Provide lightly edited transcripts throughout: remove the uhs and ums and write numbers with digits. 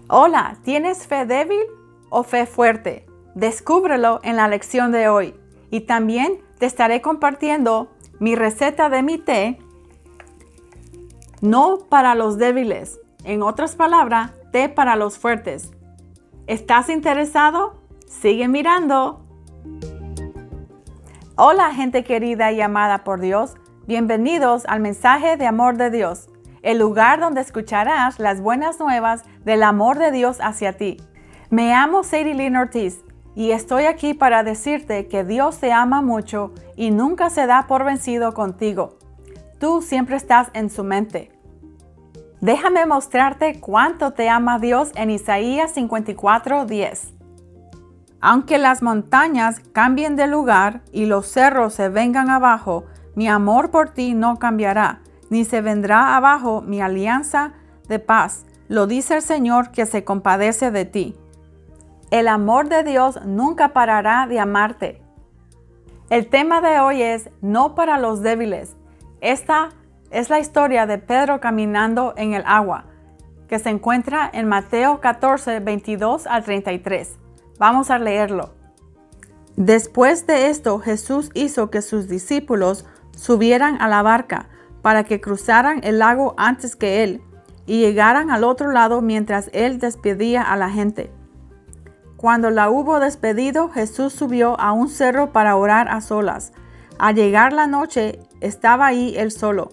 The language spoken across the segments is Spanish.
Hola, ¿tienes fe débil o fe fuerte? Descúbrelo en la lección de hoy. Y también te estaré compartiendo mi receta de mi té, no para los débiles. En otras palabras, té para los fuertes. ¿Estás interesado? Sigue mirando. Hola, gente querida y amada por Dios. Bienvenidos al mensaje de amor de Dios, el lugar donde escucharás las buenas nuevas del amor de Dios hacia ti. Me llamo Sadie Lynn Ortiz y estoy aquí para decirte que Dios te ama mucho y nunca se da por vencido contigo. Tú siempre estás en su mente. Déjame mostrarte cuánto te ama Dios en Isaías 54:10. Aunque las montañas cambien de lugar y los cerros se vengan abajo, mi amor por ti no cambiará, ni se vendrá abajo mi alianza de paz. Lo dice el Señor que se compadece de ti. El amor de Dios nunca parará de amarte. El tema de hoy es no para los débiles. Esta es la historia de Pedro caminando en el agua, que se encuentra en Mateo 14, 22 al 33. Vamos a leerlo. Después de esto, Jesús hizo que sus discípulos subieran a la barca para que cruzaran el lago antes que él y llegaran al otro lado mientras él despedía a la gente. Cuando la hubo despedido, Jesús subió a un cerro para orar a solas. Al llegar la noche, estaba ahí él solo.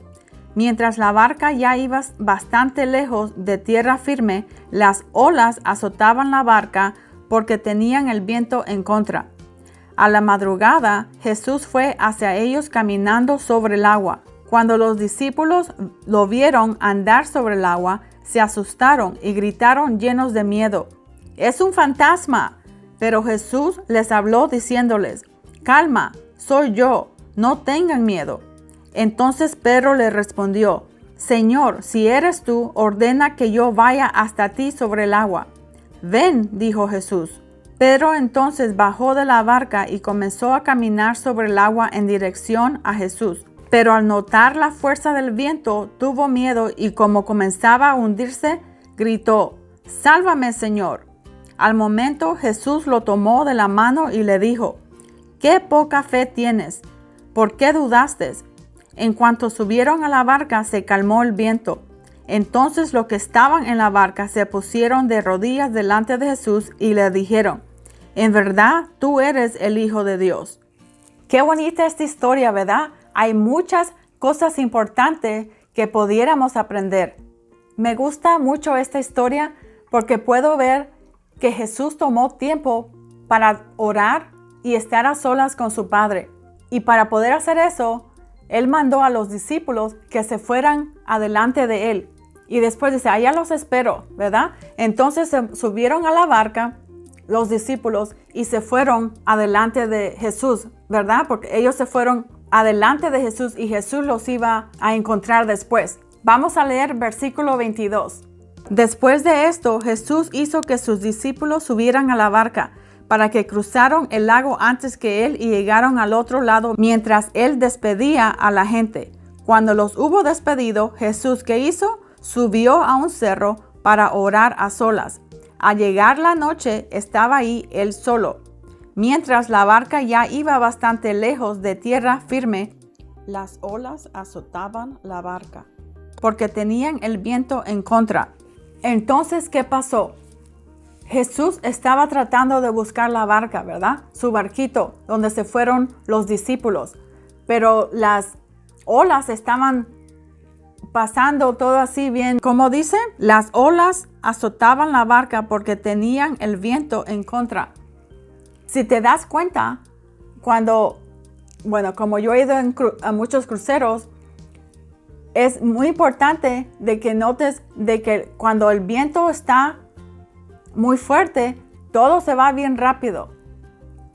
Mientras la barca ya iba bastante lejos de tierra firme, las olas azotaban la barca porque tenían el viento en contra. A la madrugada, Jesús fue hacia ellos caminando sobre el agua. Cuando los discípulos lo vieron andar sobre el agua, se asustaron y gritaron llenos de miedo: ¡Es un fantasma! Pero Jesús les habló diciéndoles: ¡Calma, soy yo, no tengan miedo! Entonces Pedro le respondió: Señor, si eres tú, ordena que yo vaya hasta ti sobre el agua. Ven, dijo Jesús. Pedro entonces bajó de la barca y comenzó a caminar sobre el agua en dirección a Jesús. Pero al notar la fuerza del viento, tuvo miedo y como comenzaba a hundirse, gritó: ¡Sálvame, Señor! Al momento Jesús lo tomó de la mano y le dijo: ¡Qué poca fe tienes! ¿Por qué dudaste? En cuanto subieron a la barca, se calmó el viento. Entonces los que estaban en la barca se pusieron de rodillas delante de Jesús y le dijeron: en verdad, tú eres el Hijo de Dios. Qué bonita esta historia, ¿verdad? Hay muchas cosas importantes que pudiéramos aprender. Me gusta mucho esta historia porque puedo ver que Jesús tomó tiempo para orar y estar a solas con su Padre. Y para poder hacer eso, Él mandó a los discípulos que se fueran adelante de Él. Y después dice: allá los espero, ¿verdad? Entonces se subieron a la barca los discípulos y se fueron adelante de Jesús, ¿verdad? Porque ellos se fueron adelante de Jesús y Jesús los iba a encontrar después. Vamos a leer versículo 22. Después de esto, Jesús hizo que sus discípulos subieran a la barca para que cruzaran el lago antes que él y llegaron al otro lado mientras él despedía a la gente. Cuando los hubo despedido, Jesús, ¿qué hizo? Subió a un cerro para orar a solas. Al llegar la noche, estaba ahí él solo. Mientras la barca ya iba bastante lejos de tierra firme, las olas azotaban la barca, porque tenían el viento en contra. Entonces, ¿qué pasó? Jesús estaba tratando de buscar la barca, ¿verdad? Su barquito, donde se fueron los discípulos. Pero las olas estaban pasando todo así bien. Como dice, las olas azotaban la barca porque tenían el viento en contra. Si te das cuenta, como yo he ido a muchos cruceros, es muy importante de que notes de que cuando el viento está muy fuerte, todo se va bien rápido.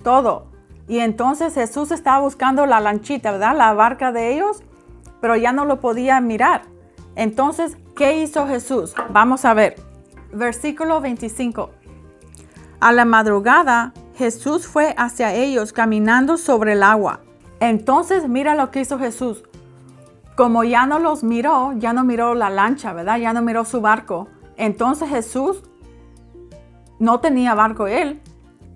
Todo. Y entonces Jesús estaba buscando la lanchita, ¿verdad? La barca de ellos, pero ya no lo podía mirar. Entonces, ¿qué hizo Jesús? Vamos a ver. Versículo 25. A la madrugada, Jesús fue hacia ellos caminando sobre el agua. Entonces, mira lo que hizo Jesús. Como ya no miró la lancha, ¿verdad? Ya no miró su barco. Entonces Jesús no tenía barco él,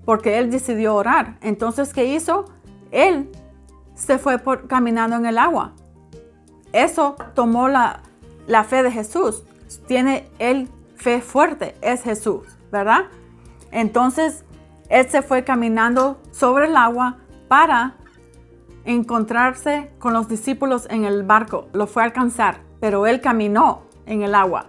porque él decidió orar. Entonces, ¿qué hizo? Él se fue caminando en el agua. Eso tomó la fe de Jesús. Tiene él fe fuerte, es Jesús, ¿verdad? Entonces, él se fue caminando sobre el agua para encontrarse con los discípulos en el barco. Lo fue a alcanzar, pero él caminó en el agua.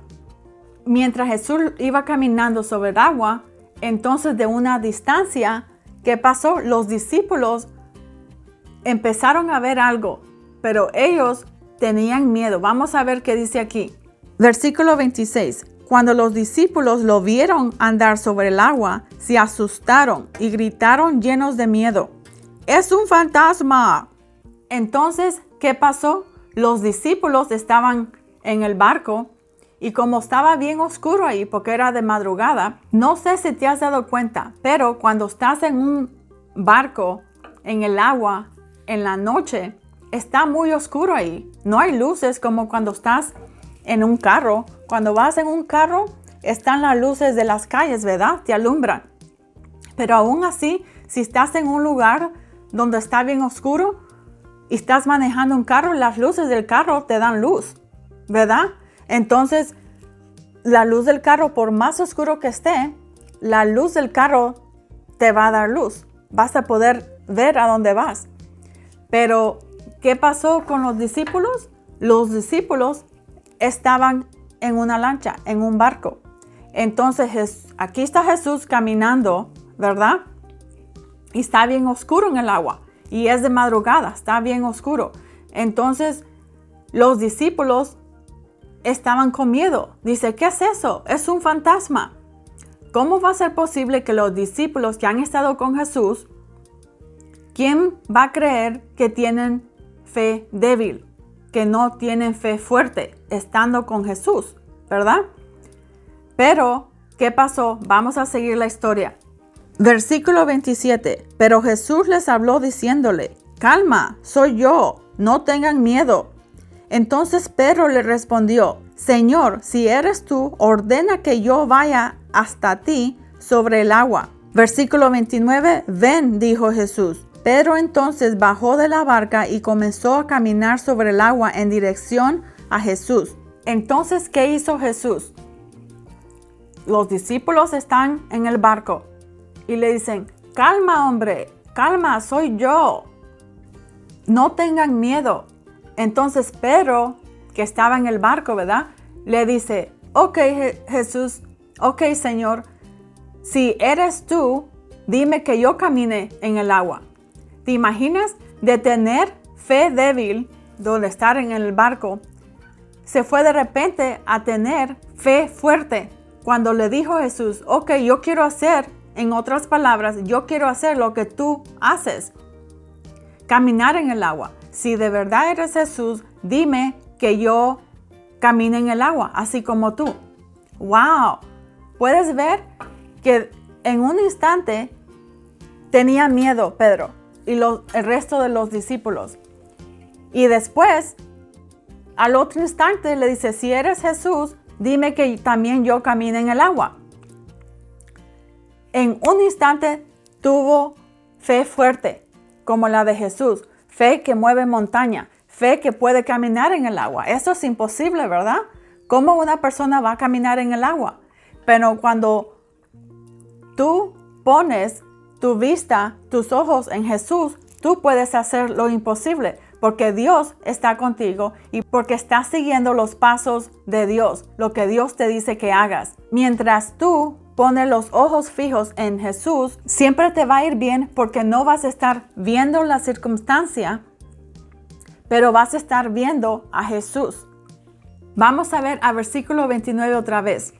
Mientras Jesús iba caminando sobre el agua, entonces de una distancia, ¿qué pasó? Los discípulos empezaron a ver algo, pero ellos tenían miedo. Vamos a ver qué dice aquí. Versículo 26. Cuando los discípulos lo vieron andar sobre el agua, se asustaron y gritaron llenos de miedo: ¡Es un fantasma! Entonces, ¿qué pasó? Los discípulos estaban en el barco y como estaba bien oscuro ahí, porque era de madrugada, no sé si te has dado cuenta, pero cuando estás en un barco, en el agua, en la noche, está muy oscuro ahí. No hay luces como cuando estás en un carro. Cuando vas en un carro, están las luces de las calles, ¿verdad? Te alumbran. Pero aún así, si estás en un lugar donde está bien oscuro y estás manejando un carro, las luces del carro te dan luz, ¿verdad? Entonces, la luz del carro, por más oscuro que esté, la luz del carro te va a dar luz. Vas a poder ver a dónde vas. Pero, ¿qué pasó con los discípulos? Los discípulos estaban en una lancha, en un barco. Entonces, aquí está Jesús caminando, ¿verdad? Y está bien oscuro en el agua. Y es de madrugada, está bien oscuro. Entonces, los discípulos estaban con miedo. Dice, ¿qué es eso? Es un fantasma. ¿Cómo va a ser posible que los discípulos que han estado con Jesús, quién va a creer que tienen fe débil, que no tienen fe fuerte, estando con Jesús, ¿verdad? Pero, ¿qué pasó? Vamos a seguir la historia. Versículo 27. Pero Jesús les habló diciéndole: calma, soy yo, no tengan miedo. Entonces Pedro le respondió: Señor, si eres tú, ordena que yo vaya hasta ti sobre el agua. Versículo 29. Ven, dijo Jesús. Pedro entonces bajó de la barca y comenzó a caminar sobre el agua en dirección a Jesús. Entonces, ¿qué hizo Jesús? Los discípulos están en el barco y le dicen: calma, hombre, calma, soy yo. No tengan miedo. Entonces Pedro, que estaba en el barco, ¿verdad? Le dice: ok, Jesús, ok, Señor, si eres tú, dime que yo camine en el agua. ¿Te imaginas de tener fe débil, donde estar en el barco, se fue de repente a tener fe fuerte? Cuando le dijo Jesús: ok, yo quiero hacer, en otras palabras, yo quiero hacer lo que tú haces, caminar en el agua. Si de verdad eres Jesús, dime que yo camine en el agua, así como tú. ¡Wow! Puedes ver que en un instante tenía miedo Pedro y el resto de los discípulos. Y después, al otro instante, le dice: si eres Jesús, dime que también yo camine en el agua. En un instante tuvo fe fuerte, como la de Jesús. Fe que mueve montaña, fe que puede caminar en el agua. Eso es imposible, ¿verdad? ¿Cómo una persona va a caminar en el agua? Pero cuando tú pones tu vista, tus ojos en Jesús, tú puedes hacer lo imposible, porque Dios está contigo y porque estás siguiendo los pasos de Dios, lo que Dios te dice que hagas. Mientras tú pones los ojos fijos en Jesús, siempre te va a ir bien, porque no vas a estar viendo la circunstancia, pero vas a estar viendo a Jesús. Vamos a ver a versículo 29 otra vez.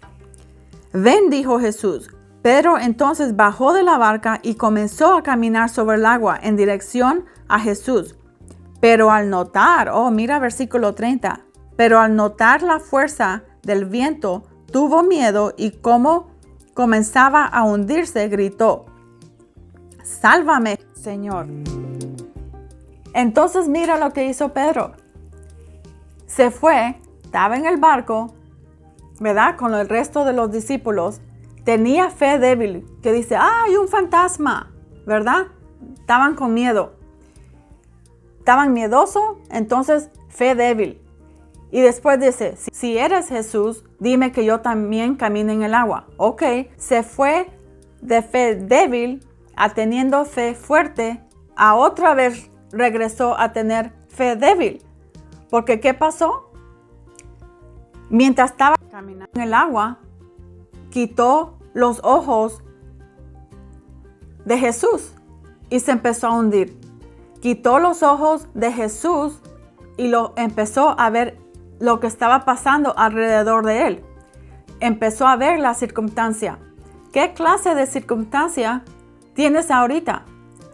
Ven, dijo Jesús. Pedro entonces bajó de la barca y comenzó a caminar sobre el agua en dirección a Jesús. Pero al notar, mira versículo 30, pero al notar la fuerza del viento, tuvo miedo y como comenzaba a hundirse, gritó: ¡sálvame, Señor! Entonces mira lo que hizo Pedro. Se fue, estaba en el barco, ¿verdad? Con el resto de los discípulos. tenía fe débil, que dice, hay un fantasma, ¿verdad? Estaban con miedo. Estaban miedosos, entonces fe débil. Y después dice, si eres Jesús, dime que yo también camine en el agua. Ok, se fue de fe débil a teniendo fe fuerte, a otra vez regresó a tener fe débil. Porque ¿qué pasó? Mientras estaba caminando en el agua, quitó los ojos de Jesús y se empezó a hundir. Quitó los ojos de Jesús y lo empezó a ver lo que estaba pasando alrededor de él. Empezó a ver la circunstancia. ¿Qué clase de circunstancia tienes ahorita?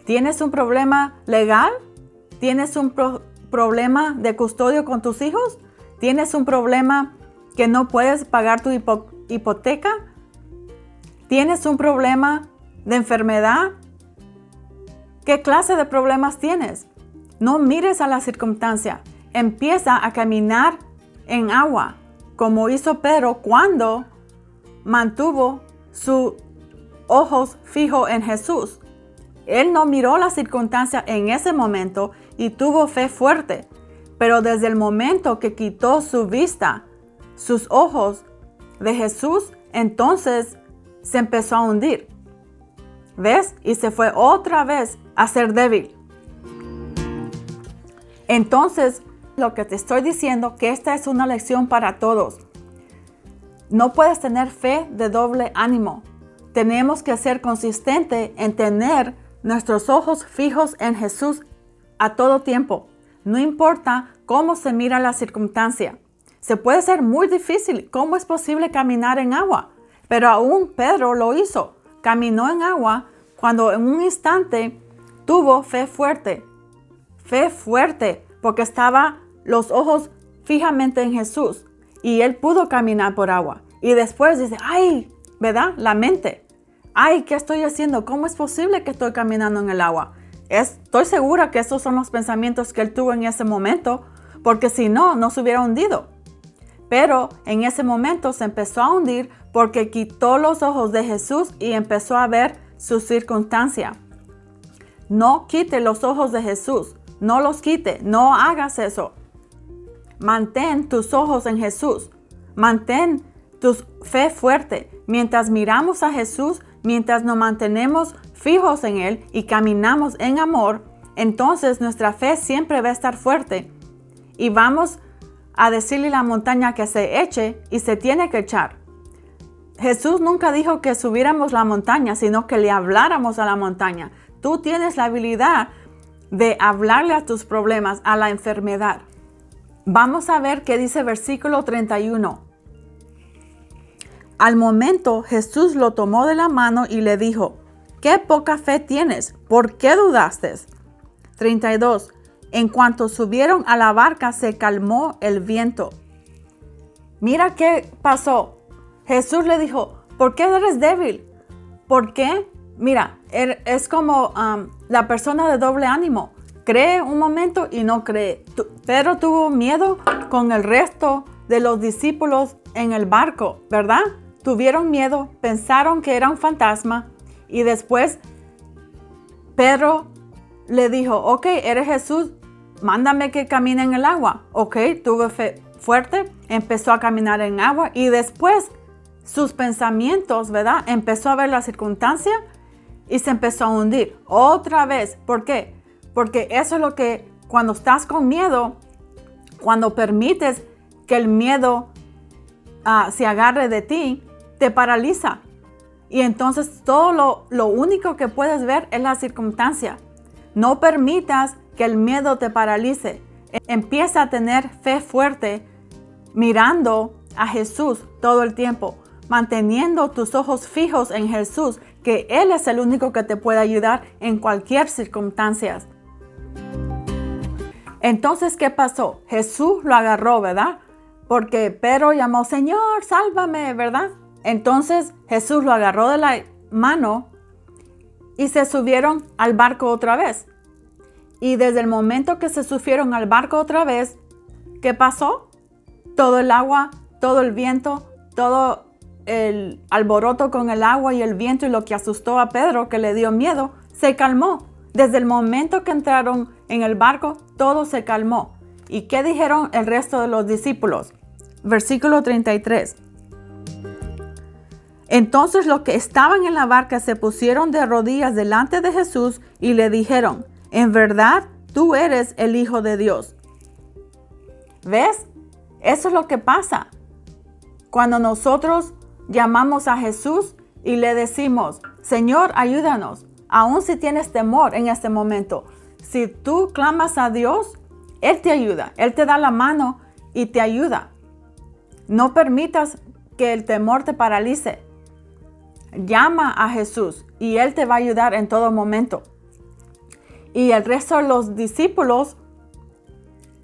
¿Tienes un problema legal? ¿Tienes un problema de custodio con tus hijos? ¿Tienes un problema que no puedes pagar tu hipoteca? ¿Tienes un problema de enfermedad? ¿Qué clase de problemas tienes? No mires a la circunstancia. Empieza a caminar en agua, como hizo Pedro cuando mantuvo sus ojos fijos en Jesús. Él no miró la circunstancia en ese momento y tuvo fe fuerte, pero desde el momento que quitó su vista, sus ojos de Jesús, entonces se empezó a hundir. ¿Ves? Y se fue otra vez a ser débil. Entonces, lo que te estoy diciendo, que esta es una lección para todos. No puedes tener fe de doble ánimo. Tenemos que ser consistentes en tener nuestros ojos fijos en Jesús a todo tiempo. No importa cómo se mira la circunstancia. Se puede ser muy difícil. ¿Cómo es posible caminar en agua? Pero aún Pedro lo hizo. Caminó en agua cuando en un instante tuvo fe fuerte. Fe fuerte porque estaba los ojos fijamente en Jesús y él pudo caminar por agua. Y después dice, ay, ¿verdad? La mente. Ay, ¿qué estoy haciendo? ¿Cómo es posible que estoy caminando en el agua? Estoy segura que esos son los pensamientos que él tuvo en ese momento, porque si no, no se hubiera hundido. Pero en ese momento se empezó a hundir porque quitó los ojos de Jesús y empezó a ver su circunstancia. No quite los ojos de Jesús. No los quite. No hagas eso. Mantén tus ojos en Jesús. Mantén tu fe fuerte. Mientras miramos a Jesús, mientras nos mantenemos fijos en Él y caminamos en amor, entonces nuestra fe siempre va a estar fuerte. Y vamos a decirle a la montaña que se eche y se tiene que echar. Jesús nunca dijo que subiéramos la montaña, sino que le habláramos a la montaña. Tú tienes la habilidad de hablarle a tus problemas, a la enfermedad. Vamos a ver qué dice versículo 31. Al momento Jesús lo tomó de la mano y le dijo, ¿qué poca fe tienes? ¿Por qué dudaste? 32. En cuanto subieron a la barca se calmó el viento. Mira qué pasó. Jesús le dijo, ¿por qué eres débil? ¿Por qué? Mira, es como la persona de doble ánimo. Cree un momento y no cree. Pedro tuvo miedo con el resto de los discípulos en el barco, ¿verdad? Tuvieron miedo, pensaron que era un fantasma y después Pedro le dijo, ok, eres Jesús, mándame que camine en el agua. Ok, tuvo fe fuerte, empezó a caminar en agua y después sus pensamientos, ¿verdad? Empezó a ver la circunstancia y se empezó a hundir otra vez. ¿Por qué? Porque eso es lo que cuando estás con miedo, cuando permites que el miedo se agarre de ti, te paraliza. Y entonces todo lo único que puedes ver es la circunstancia. No permitas que el miedo te paralice. Empieza a tener fe fuerte mirando a Jesús todo el tiempo, manteniendo tus ojos fijos en Jesús, que Él es el único que te puede ayudar en cualquier circunstancia. Entonces, ¿qué pasó? Jesús lo agarró, ¿verdad? Porque Pedro llamó, Señor, sálvame, ¿verdad? Entonces Jesús lo agarró de la mano y se subieron al barco otra vez. Y desde el momento que se subieron al barco otra vez, ¿qué pasó? Todo el agua, todo el viento, todo el alboroto con el agua y el viento y lo que asustó a Pedro, que le dio miedo, se calmó. Desde el momento que entraron en el barco, todo se calmó. ¿Y qué dijeron el resto de los discípulos? Versículo 33. Entonces los que estaban en la barca se pusieron de rodillas delante de Jesús y le dijeron, en verdad, tú eres el Hijo de Dios. ¿Ves? Eso es lo que pasa. Cuando nosotros llamamos a Jesús y le decimos, Señor, ayúdanos, aun si tienes temor en este momento, si tú clamas a Dios, Él te ayuda, Él te da la mano y te ayuda. No permitas que el temor te paralice. Llama a Jesús y Él te va a ayudar en todo momento. Y el resto de los discípulos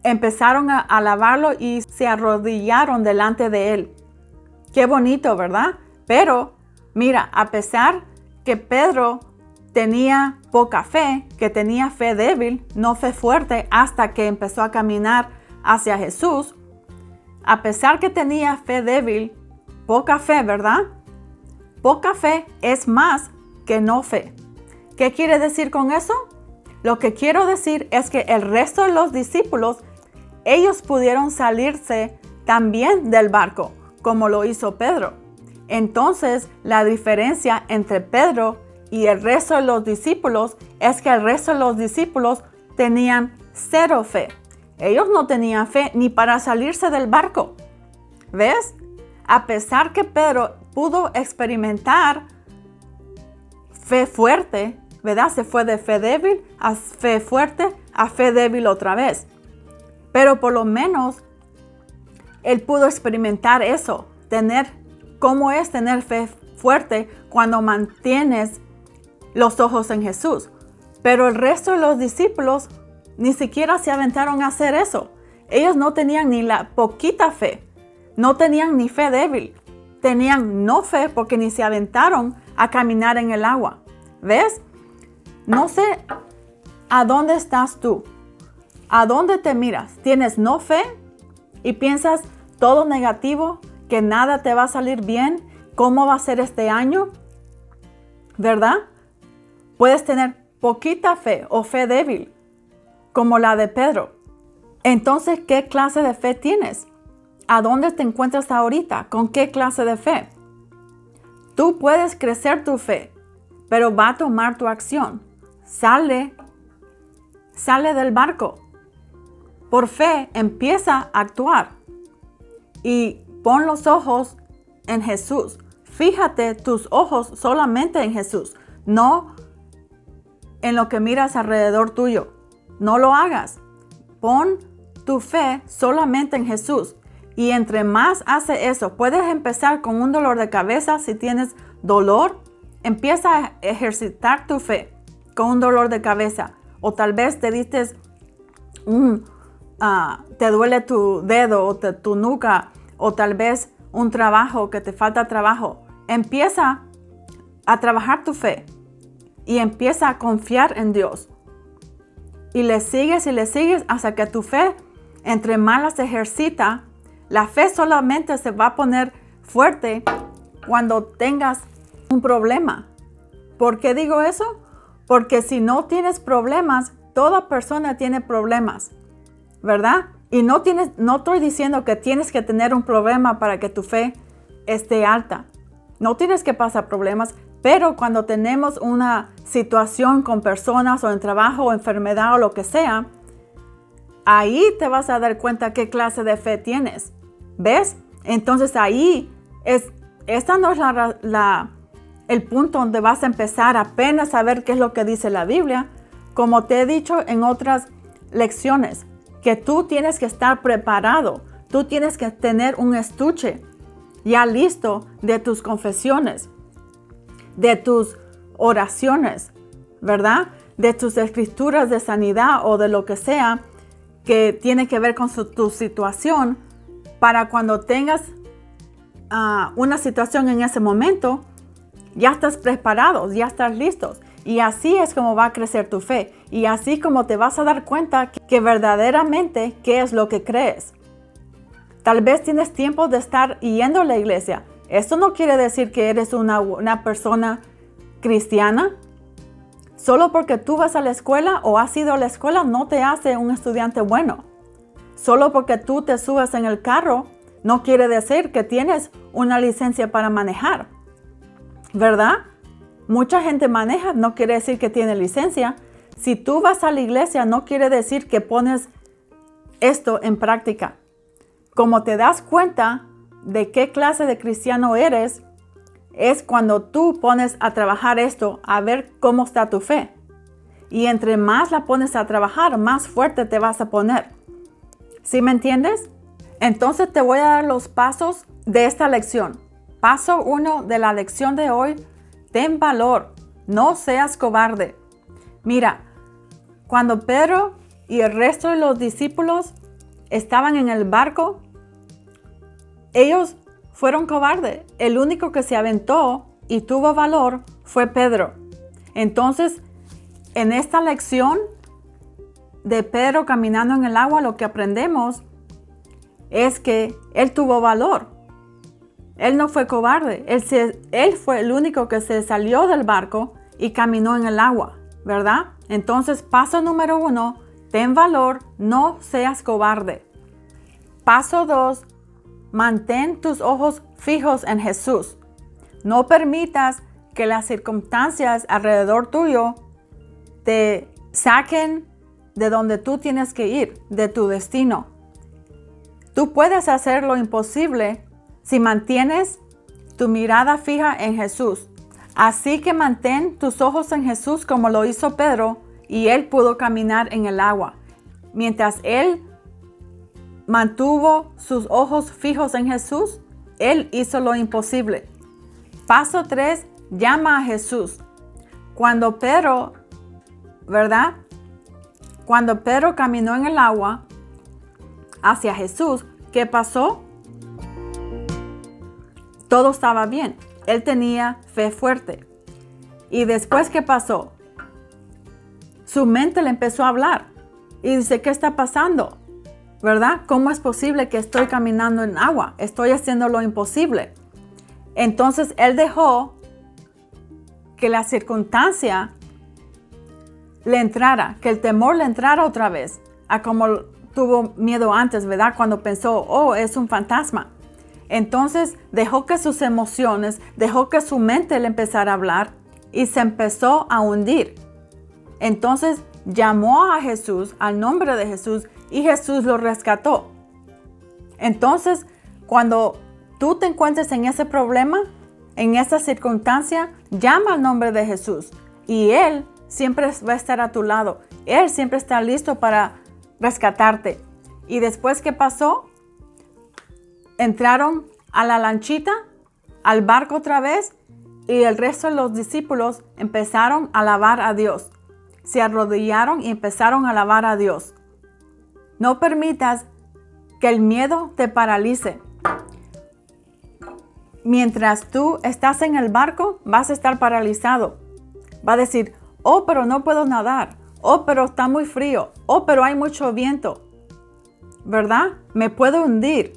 empezaron a alabarlo y se arrodillaron delante de Él. Qué bonito, ¿verdad? Pero mira, a pesar que Pedro tenía poca fe, que tenía fe débil, no fe fuerte, hasta que empezó a caminar hacia Jesús, a pesar que tenía fe débil, poca fe, ¿verdad? Poca fe es más que no fe. ¿Qué quiere decir con eso? Lo que quiero decir es que el resto de los discípulos, ellos pudieron salirse también del barco, como lo hizo Pedro. Entonces, la diferencia entre Pedro y el resto de los discípulos es que el resto de los discípulos tenían cero fe. Ellos no tenían fe ni para salirse del barco. ¿Ves? A pesar que Pedro pudo experimentar fe fuerte, ¿verdad? Se fue de fe débil a fe fuerte a fe débil otra vez. Pero por lo menos él pudo experimentar eso, cómo es tener fe fuerte cuando mantienes los ojos en Jesús. Pero el resto de los discípulos ni siquiera se aventaron a hacer eso. Ellos no tenían ni la poquita fe, no tenían ni fe débil, tenían no fe porque ni se aventaron a caminar en el agua. ¿Ves? No sé a dónde estás tú, a dónde te miras. ¿Tienes no fe y piensas todo negativo, que nada te va a salir bien? ¿Cómo va a ser este año? ¿Verdad? Puedes tener poquita fe o fe débil, como la de Pedro. Entonces, ¿qué clase de fe tienes? ¿A dónde te encuentras ahorita? ¿Con qué clase de fe? Tú puedes crecer tu fe, pero va a tomar tu acción. Sale del barco. Por fe, empieza a actuar. Y pon los ojos en Jesús. Fíjate tus ojos solamente en Jesús, no en lo que miras alrededor tuyo. No lo hagas. Pon tu fe solamente en Jesús. Y entre más hace eso, puedes empezar con un dolor de cabeza. Si tienes dolor, empieza a ejercitar tu fe con un dolor de cabeza. O tal vez te diste te duele tu dedo o tu nuca, o tal vez un trabajo que te falta trabajo. Empieza a trabajar tu fe y empieza a confiar en Dios. Y le sigues hasta que tu fe, entre más la se ejercita, la fe solamente se va a poner fuerte cuando tengas un problema. ¿Por qué digo eso? Porque si no tienes problemas, toda persona tiene problemas, ¿verdad? Y no estoy diciendo que tienes que tener un problema para que tu fe esté alta. No tienes que pasar problemas, pero cuando tenemos una situación con personas o en trabajo o enfermedad o lo que sea, ahí te vas a dar cuenta qué clase de fe tienes. ¿Ves? Entonces ahí esta no es el punto donde vas a empezar apenas a ver qué es lo que dice la Biblia. Como te he dicho en otras lecciones, que tú tienes que estar preparado. Tú tienes que tener un estuche ya listo de tus confesiones, de tus oraciones, ¿verdad? De tus escrituras de sanidad o de lo que sea que tiene que ver con tu situación, para cuando tengas una situación en ese momento, ya estás preparados, ya estás listos. Y así es como va a crecer tu fe. Y así como te vas a dar cuenta que verdaderamente qué es lo que crees. Tal vez tienes tiempo de estar yendo a la iglesia, Esto no quiere decir que eres una persona cristiana. Solo porque tú vas a la escuela o has ido a la escuela no te hace un estudiante bueno. Solo porque tú te subes en el carro no quiere decir que tienes una licencia para manejar, ¿verdad? Mucha gente maneja, no quiere decir que tiene licencia. Si tú vas a la iglesia no quiere decir que pones esto en práctica. Como te das cuenta de qué clase de cristiano eres, es cuando tú pones a trabajar esto, a ver cómo está tu fe. Y entre más la pones a trabajar, más fuerte te vas a poner. ¿Sí me entiendes? Entonces te voy a dar los pasos de esta lección. Paso 1 de la lección de hoy: ten valor, no seas cobarde. Mira, cuando Pedro y el resto de los discípulos estaban en el barco, ellos fueron cobardes. El único que se aventó y tuvo valor fue Pedro. Entonces, en esta lección de Pedro caminando en el agua, lo que aprendemos es que él tuvo valor. Él no fue cobarde. Él fue el único que se salió del barco y caminó en el agua, ¿verdad? Entonces, paso número 1, ten valor, no seas cobarde. Paso 2, mantén tus ojos fijos en Jesús. No permitas que las circunstancias alrededor tuyo te saquen de donde tú tienes que ir, de tu destino. Tú puedes hacer lo imposible si mantienes tu mirada fija en Jesús. Así que mantén tus ojos en Jesús como lo hizo Pedro, y él pudo caminar en el agua. Mientras él mantuvo sus ojos fijos en Jesús, él hizo lo imposible. Paso 3, llama a Jesús. Cuando Pedro, ¿verdad? Cuando Pedro caminó en el agua hacia Jesús, ¿qué pasó? Todo estaba bien. Él tenía fe fuerte. Y después, ¿qué pasó? Su mente le empezó a hablar. Y dice, ¿qué está pasando? ¿Verdad? ¿Cómo es posible que estoy caminando en agua? Estoy haciendo lo imposible. Entonces, él dejó que la circunstancia le entrara, que el temor le entrara otra vez, a como tuvo miedo antes, ¿verdad? Cuando pensó, oh, es un fantasma. Entonces dejó que sus emociones, dejó que su mente le empezara a hablar y se empezó a hundir. Entonces llamó a Jesús, al nombre de Jesús, y Jesús lo rescató. Entonces, cuando tú te encuentres en ese problema, en esa circunstancia, llama al nombre de Jesús y Él siempre va a estar a tu lado. Él siempre está listo para rescatarte. Y después, ¿qué pasó? Entraron a la lanchita, al barco otra vez, y el resto de los discípulos empezaron a alabar a Dios. Se arrodillaron y empezaron a alabar a Dios. No permitas que el miedo te paralice. Mientras tú estás en el barco, vas a estar paralizado. Va a decir, oh, pero no puedo nadar. Oh, pero está muy frío. Oh, pero hay mucho viento. ¿Verdad? Me puedo hundir.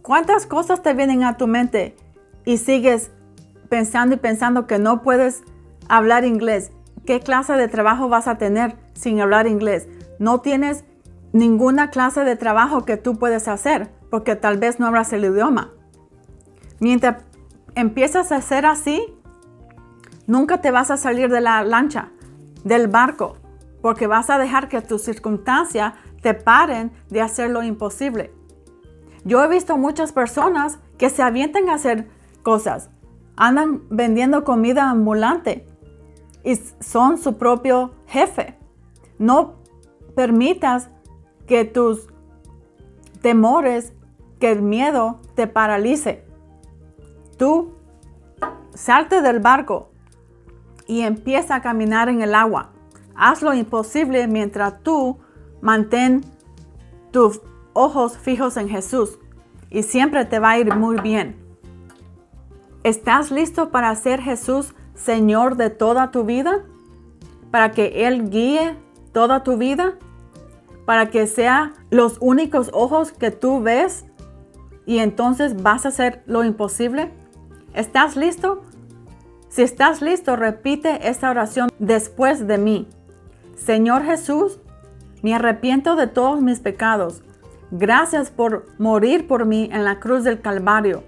¿Cuántas cosas te vienen a tu mente y sigues pensando y pensando que no puedes hablar inglés? ¿Qué clase de trabajo vas a tener sin hablar inglés? No tienes ninguna clase de trabajo que tú puedes hacer porque tal vez no hablas el idioma. Mientras empiezas a hacer así, nunca te vas a salir de la lancha, del barco, porque vas a dejar que tus circunstancias te paren de hacer lo imposible. Yo he visto muchas personas que se avientan a hacer cosas. Andan vendiendo comida ambulante y son su propio jefe. No permitas que tus temores, que el miedo te paralice. Tú salte del barco y empieza a caminar en el agua. Haz lo imposible mientras tú mantén tus ojos fijos en Jesús y siempre te va a ir muy bien. ¿Estás listo para ser Jesús Señor de toda tu vida? ¿Para que Él guíe toda tu vida? ¿Para que sea los únicos ojos que tú ves y entonces vas a hacer lo imposible. ¿Estás listo? Si estás listo, repite esta oración después de mí. Señor Jesús, me arrepiento de todos mis pecados. Gracias por morir por mí en la cruz del Calvario.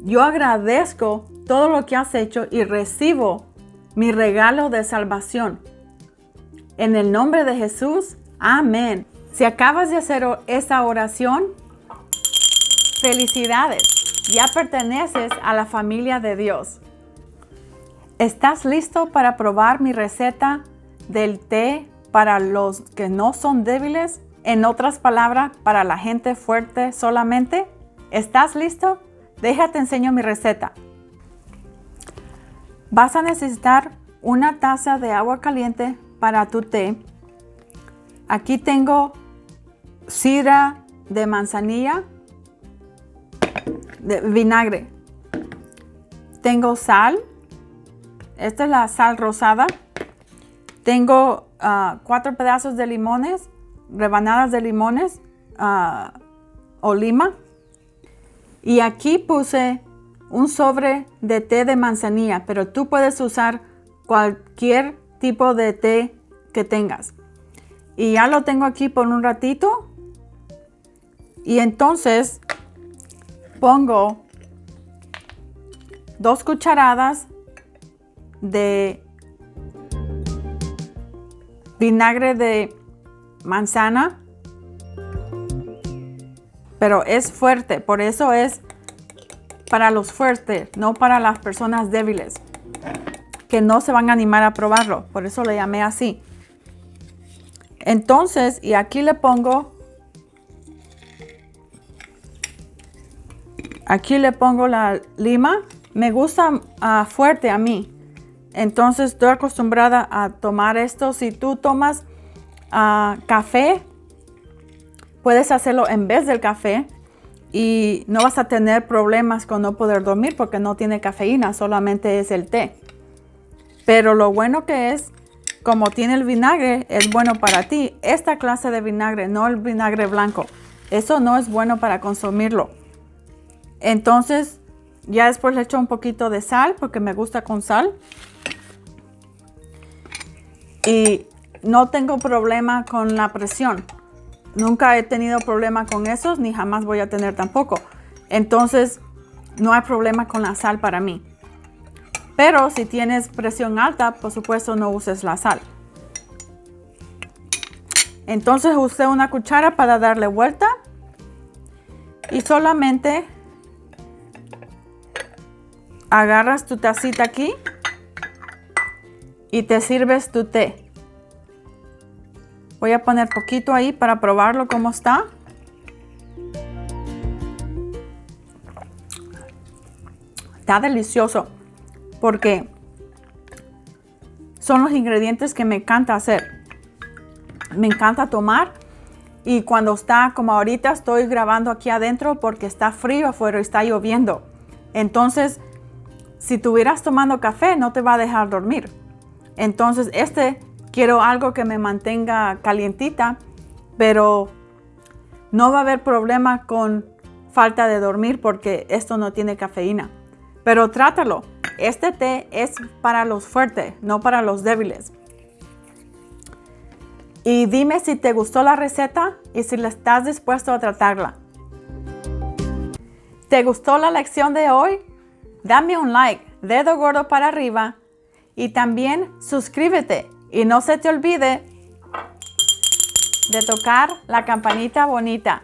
Yo agradezco todo lo que has hecho y recibo mi regalo de salvación. En el nombre de Jesús, amén. Si acabas de hacer esa oración, felicidades. Ya perteneces a la familia de Dios. ¿Estás listo para probar mi receta del té para los que no son débiles? En otras palabras, para la gente fuerte solamente. ¿Estás listo? Déjate enseño mi receta. Vas a necesitar una taza de agua caliente para tu té. Aquí tengo sidra de manzanilla, de vinagre. Tengo sal. Esta es la sal rosada. Tengo 4 pedazos de limones, rebanadas de limones o lima. Y aquí puse un sobre de té de manzanilla, pero tú puedes usar cualquier tipo de té que tengas. Y ya lo tengo aquí por un ratito. Y entonces pongo 2 cucharadas de vinagre de manzana, pero es fuerte, por eso es para los fuertes, no para las personas débiles que no se van a animar a probarlo, por eso le llamé así. Entonces, y aquí le pongo la lima. Me gusta fuerte a mí. Entonces estoy acostumbrada a tomar esto. Si tú tomas café, puedes hacerlo en vez del café y no vas a tener problemas con no poder dormir porque no tiene cafeína, solamente es el té. Pero lo bueno que es, como tiene el vinagre, es bueno para ti. Esta clase de vinagre, no el vinagre blanco. Eso no es bueno para consumirlo. Entonces, ya después le echo un poquito de sal porque me gusta con sal. Y no tengo problema con la presión. Nunca he tenido problema con eso, ni jamás voy a tener tampoco. Entonces, no hay problema con la sal para mí. Pero si tienes presión alta, por supuesto no uses la sal. Entonces usé una cuchara para darle vuelta. Y solamente agarras tu tacita aquí y te sirves tu té. Voy a poner poquito ahí para probarlo cómo está. Está delicioso porque son los ingredientes que me encanta hacer. Me encanta tomar y cuando está como ahorita estoy grabando aquí adentro porque está frío afuera y está lloviendo. Entonces, si estuvieras tomando café no te va a dejar dormir. Entonces quiero algo que me mantenga calientita, pero no va a haber problema con falta de dormir porque esto no tiene cafeína. Pero trátalo. Este té es para los fuertes, no para los débiles. Y dime si te gustó la receta y si estás dispuesto a tratarla. ¿Te gustó la lección de hoy? Dame un like, dedo gordo para arriba y también suscríbete. Y no se te olvide de tocar la campanita bonita.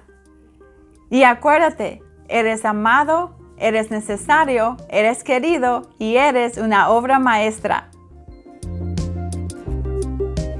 Y acuérdate, eres amado, eres necesario, eres querido y eres una obra maestra.